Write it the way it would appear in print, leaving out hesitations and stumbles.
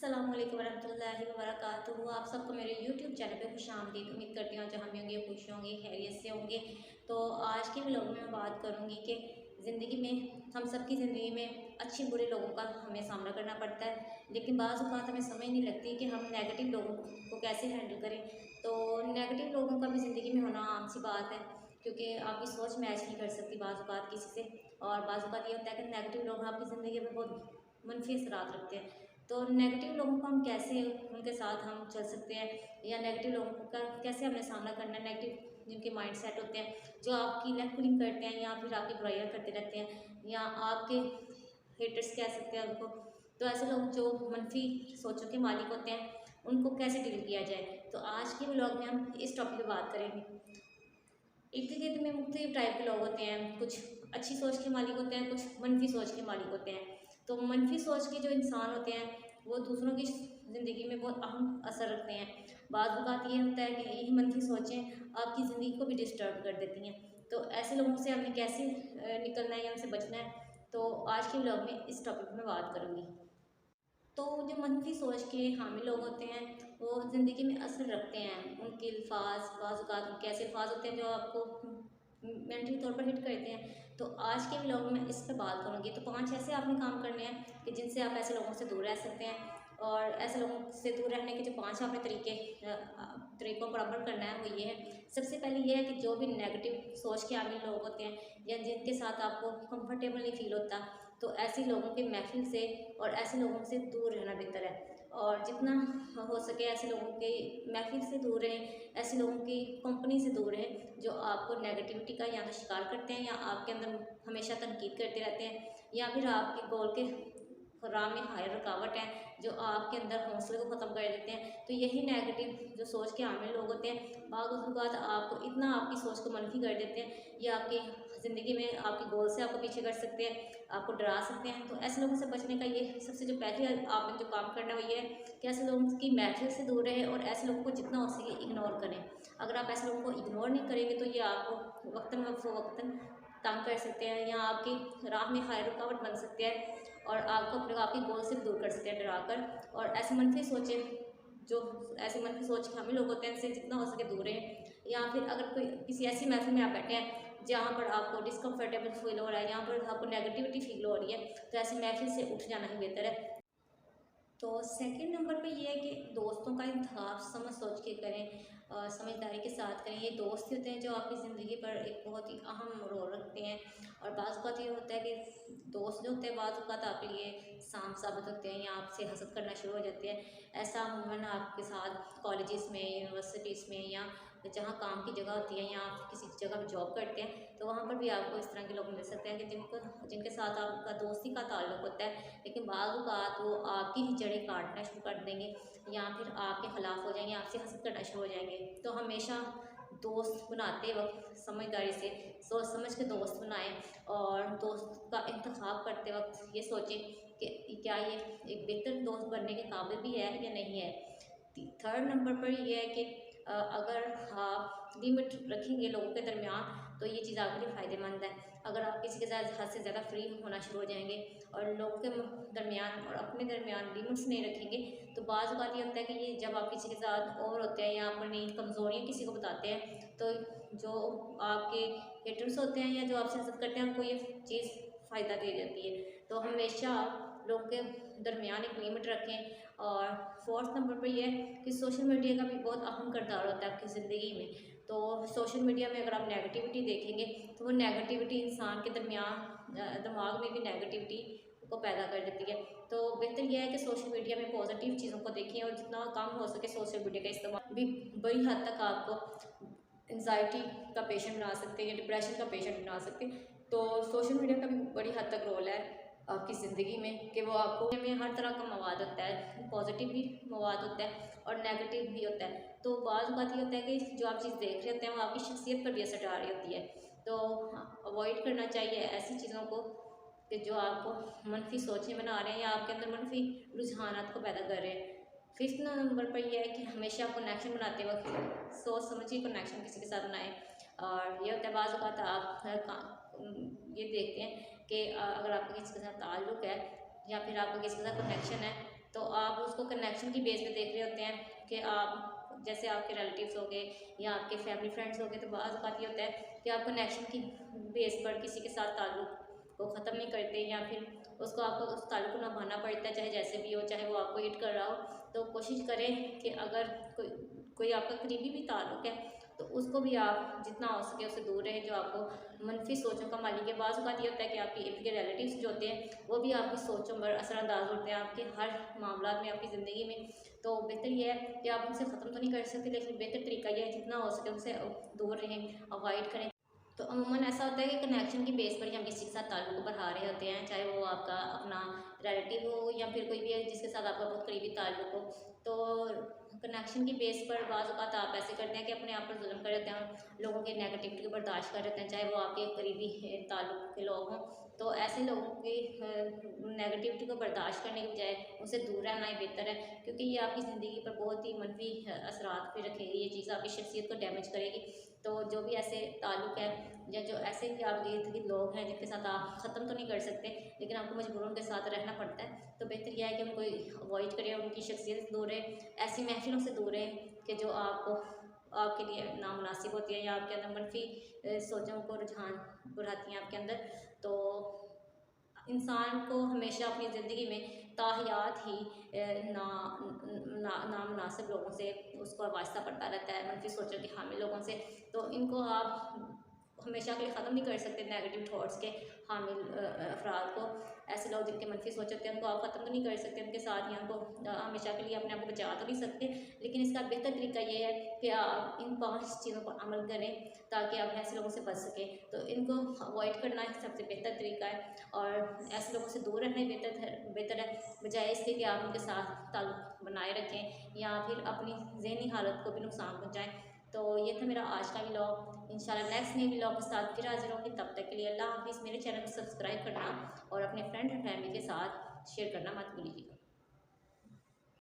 अस्सलाम वालेकुम वरहमतुल्लाहि वबरकातुहू। आप सबको मेरे यूट्यूब चैनल पे खुशामदीद। उम्मीद करती हूँ जहाँ भी होंगे खुश होंगे, खैरियत से होंगे। तो आज के व्लॉग में मैं बात करूँगी कि ज़िंदगी में हम सबकी ज़िंदगी में अच्छे बुरे लोगों का हमें सामना करना पड़ता है, लेकिन बाज़ औक़ात हमें समझ नहीं लगती कि हम नेगेटिव लोगों को कैसे हैंडल करें। तो नेगेटिव लोगों का भी ज़िंदगी में होना आम सी बात है, क्योंकि आपकी सोच मैच नहीं कर सकती बाज़ औक़ात किसी से। और बाज़ औक़ात ये होता है कि नेगेटिव लोग आपकी ज़िंदगी में बहुत मनफी असरात रखते हैं। तो नेगेटिव लोगों को हम कैसे उनके साथ हम चल सकते हैं, या नेगेटिव लोगों का कैसे हमें सामना करना है। नेगेटिव जिनके माइंड सेट होते हैं, जो आपकी लेफ्ट पुलिंग करते हैं या फिर आपकी बुराइयाँ करते रहते हैं, या आपके हेटर्स कह सकते हैं उनको। तो ऐसे लोग जो मनफी सोचों के मालिक होते हैं, उनको कैसे डील किया जाए। तो आज के व्लॉग में हम इस टॉपिक पर बात करेंगे। इर्द गिर्द में मुख्तलिफ टाइप के लोग होते हैं, कुछ अच्छी सोच के मालिक होते हैं, कुछ मनफी सोच के मालिक होते हैं। तो मनफी सोच के जो इंसान होते हैं, वो दूसरों की ज़िंदगी में बहुत अहम असर रखते हैं। बाज़ औक़ात ये होता है कि यही मनफी सोचें आपकी ज़िंदगी को भी डिस्टर्ब कर देती हैं। तो ऐसे लोगों से हमें कैसे निकलना है या उनसे बचना है, तो आज के व्लॉग में इस टॉपिक में बात करूँगी। तो जो मनफी सोच के हामी लोग होते हैं, वो ज़िंदगी में असर रखते हैं। उनके अल्फाज बाज़ औक़ात उनके ऐसे अल्फाज होते हैं जो आपको मेंटली तौर पर हिट करते हैं। तो आज के व्लॉग में इस पे बात करूँगी। तो 5 ऐसे आपने काम करने हैं कि जिनसे आप ऐसे लोगों से दूर रह सकते हैं। और ऐसे लोगों से दूर रहने के जो 5 आपने तरीक़ों पर अमल करना है, वो ये है। सबसे पहले ये है कि जो भी नेगेटिव सोच के हामी लोग होते हैं, या जिनके साथ आपको कंफर्टेबल नहीं फ़ील होता, तो ऐसे लोगों के महफ़िल से और ऐसे लोगों से दूर रहना बेहतर है। और जितना हो सके ऐसे लोगों के महफ़िल से दूर रहें, ऐसे लोगों की कंपनी से दूर रहें जो आपको नेगेटिविटी का या तो शिकार करते हैं, या आपके अंदर हमेशा तनकीद करते रहते हैं, या फिर आपके गोल के राह में हाय रुकावट है, जो आपके अंदर हौसले को ख़त्म कर देते हैं। तो यही नेगेटिव जो सोच के हामिल लोग होते हैं, बाज़ औक़ात आपको इतना आपकी सोच को मनफी कर देते हैं, ये आपकी ज़िंदगी में आपके गोल से आपको पीछे कर सकते हैं, आपको डरा सकते हैं। तो ऐसे लोगों से बचने का ये सबसे जो पहले आपने जो काम करना है, वो ये है कि ऐसे लोगों की महफ़िल से दूर रहें और ऐसे लोगों को जितना हो सके इग्नोर करें। अगर आप ऐसे लोगों को इग्नोर नहीं करेंगे, तो ये आपको वक़्तन तंग कर सकते हैं, या आपकी राह में हाय रुकावट बन सकते हैं, और आपके गोल से भी दूर कर सकते हैं डराकर। और ऐसे मनफी सोचें जो ऐसे मनफी सोच के हामी लोग होते हैं, इनसे जितना हो सके दूर रहें। या फिर अगर कोई किसी ऐसी महफ़िल में आप बैठे हैं जहाँ पर आपको डिस्कम्फर्टेबल फ़ील हो रहा है, जहाँ पर आपको नेगेटिविटी फ़ील हो रही है, तो ऐसी महफ़िल से उठ जाना ही बेहतर है। तो सेकंड नंबर पे ये है कि दोस्तों का इंतखाब समझ सोच के करें, समझदारी के साथ करें। ये दोस्त होते हैं जो आपकी ज़िंदगी पर एक बहुत ही अहम रोल रखते हैं। और बाज़ औक़ात ये होता है कि दोस्त जो होते हैं बाज़ औक़ात आपके लिए सांप साबित होते हैं, या आपसे हसद करना शुरू हो जाते हैं। ऐसा अमूमन आपके साथ कॉलेजेस में, यूनिवर्सिटीज़ में, या जहाँ काम की जगह होती है, या आप किसी जगह पर जॉब करते हैं, तो वहाँ पर भी आपको इस तरह के लोग मिल सकते हैं कि जिनके साथ आपका दोस्ती का ताल्लुक़ होता है, लेकिन बाज़ औक़ात वो आपकी ही जड़ें काटना शुरू कर देंगे, या फिर आपके ख़िलाफ़ हो जाएंगे, आपसे हसद करना शुरू हो जाएंगे। तो हमेशा दोस्त बनाते वक्त समझदारी से सोच समझ के दोस्त बनाएं, और दोस्त का इंतखाब करते वक्त ये सोचें कि क्या ये एक बेहतर दोस्त बनने के काबिल भी है या नहीं है। थर्ड नंबर पर यह है कि अगर आप लिमिट रखेंगे लोगों के दरमियान, तो ये चीज़ आपके लिए फ़ायदेमंद है। अगर आप किसी के साथ हद से ज़्यादा फ्री होना शुरू हो जाएंगे और लोगों के दरमियान और अपने दरमियान लिमिट्स नहीं रखेंगे, तो बाज़ औक़ात ये होता है कि ये जब आप किसी के साथ ओवर होते हैं, या अपनी कमज़ोरियाँ किसी को बताते हैं, तो जो आपके हेटर्स होते हैं या जो आपसे हसद करते हैं, उनको ये चीज़ फ़ायदा दे देती है। तो हमेशा लोगों के दरमियान एक लिमिट रखें। और फोर्थ नंबर पर यह है कि सोशल मीडिया का भी बहुत अहम किरदार होता है आपकी ज़िंदगी में। तो सोशल मीडिया में अगर आप नेगेटिविटी देखेंगे, तो वो नेगेटिविटी इंसान के दरमियान दिमाग में भी नेगेटिविटी को पैदा कर देती है। तो बेहतर यह है कि सोशल मीडिया में पॉजिटिव चीज़ों को देखें, और जितना कम हो सके सोशल मीडिया का इस्तेमाल भी बड़ी हद तक आपको एंग्जाइटी का पेशेंट बना सकते हैं, या डिप्रेशन का पेशेंट बना सकते हैं। तो सोशल मीडिया का भी बड़ी हद तक रोल है आपकी ज़िंदगी में, कि वो आपको में हर तरह का मवाद होता है, पॉजिटिव भी मवाद होता है और नेगेटिव भी होता है। तो बाज़ बात ये होता है कि जो आप चीज़ देख रहे होते हैं, वो आपकी शख्सियत पर भी असर डाल रही होती है। तो अवॉइड करना चाहिए ऐसी चीज़ों को कि जो आपको मनफी सोचें बना रहे हैं, या आपके अंदर मनफी रुझानात को पैदा कर रहे हैं। फिफ्थ नंबर पर यह है कि हमेशा कनेक्शन बनाते वक्त सोच समझिए कनेक्शन किसी के साथ बनाएं। और ये होता है बाज़ औक़ात आप ये देखते हैं कि अगर आपका किसी के साथ ताल्लुक़ है, या फिर आपका किसी के साथ कनेक्शन है, तो आप उस उसको कनेक्शन की बेस पे देख रहे होते हैं कि आप जैसे आपके रिलेटिव्स हो गए या आपके फैमिली फ्रेंड्स हो गए, तो बाज़ बात ये होता है कि आप कनेक्शन की बेस पर किसी के साथ ताल्लुक़ को ख़त्म नहीं करते, या फिर उसको आपको उस ताल्लुक़ को निभाना पड़ता है, चाहे जैसे भी हो, चाहे वो आपको हिट कर रहा हो। तो कोशिश करें कि अगर कोई कोई आपका करीबी भी ताल्लुक़ है तो उसको भी आप जितना हो सके उससे दूर रहें, जो आपको मनफी सोचों का मालिक है। बाज़ औक़ात ये होता है कि आपके इर्द गिर्द रिलेटिव्स जो होते हैं वो भी आपकी सोचों पर असरअंदाज होते हैं आपके हर मामलात में, आपकी ज़िंदगी में। तो बेहतर ये है कि आप उनसे ख़त्म तो नहीं कर सकते, लेकिन बेहतर तरीका ये है जितना हो सके उनसे दूर रहें, अवॉइड करें। तो अमूमन ऐसा होता है कि कनेक्शन की बेस पर ही हम किसी के साथ ताल्लुक़ बढ़ा रहे होते हैं, चाहे वो आपका अपना रिलेटिव हो या फिर कोई भी है जिसके साथ आपका बहुत करीबी ताल्लुक़ हो। तो कनेक्शन की बेस पर बाज़ औक़ात आप ऐसे करते हैं कि अपने आप पर ज़ुल्म कर देते हैं, लोगों के नेगेटिविटी को बर्दाश्त कर देते हैं, चाहे वो आपके करीबी ताल्लुक़ के लोग हों। तो ऐसे लोगों की नेगेटिविटी को बर्दाश्त करने की बजाय उनसे दूर रहना ही बेहतर है, क्योंकि ये आपकी ज़िंदगी पर बहुत ही मनफी असरात भी रखेगी, ये चीज़ आपकी शख्सियत को डैमेज करेगी। तो जो भी ऐसे ताल्लुक़ है या जो ऐसे भी आपके इर्द गिर्द लोग हैं जिनके साथ आप ख़त्म तो नहीं कर सकते, लेकिन आपको मजबूरन उनके साथ रहना पड़ता है, तो बेहतर यह है कि उनको अवॉइड करें, उनकी शख्सियत से दूर रहें, ऐसी महफ़िलों से दूर रहें कि जो आपको आपके लिए नामुनासिब होती है या आपके अंदर मनफी सोचों को रुझान बढ़ाती हैं आपके अंदर। तो इंसान को हमेशा अपनी ज़िंदगी में ताहियात ही ना नामुनासिब लोगों से उसको वास्ता पड़ता रहता है, मनफी सोचों के हामिल लोगों से। तो इनको आप हमेशा के लिए ख़त्म नहीं कर सकते, नेगेटिव थॉट्स के हामिल अफराद को। ऐसे लोग जिनके मनफी सोच होते हैं उनको आप ख़त्म तो नहीं कर सकते, उनके साथ या उनको हमेशा के लिए अपने आप को बचा तो नहीं सकते, लेकिन इसका बेहतर तरीका ये है कि आप इन 5 चीज़ों पर अमल करें ताकि आप ऐसे लोगों से बच सकें। तो इनको अवॉइड करना ही सबसे बेहतर तरीका है, और ऐसे लोगों से दूर रहना ही बेहतर है, बजाय इसके कि आप उनके साथ ताल्लुक़ बनाए रखें या फिर अपनी ज़हनी हालत को भी नुकसान पहुँचाएँ। तो ये था मेरा आज का व्लॉग। इंशाल्लाह नेक्स्ट नए व्लॉग के साथ फिर हाज़िर होंगी, तब तक के लिए अल्लाह हाफ़िज़। मेरे चैनल को सब्सक्राइब करना और अपने फ्रेंड एंड फैमिली के साथ शेयर करना मत भूलिएगा।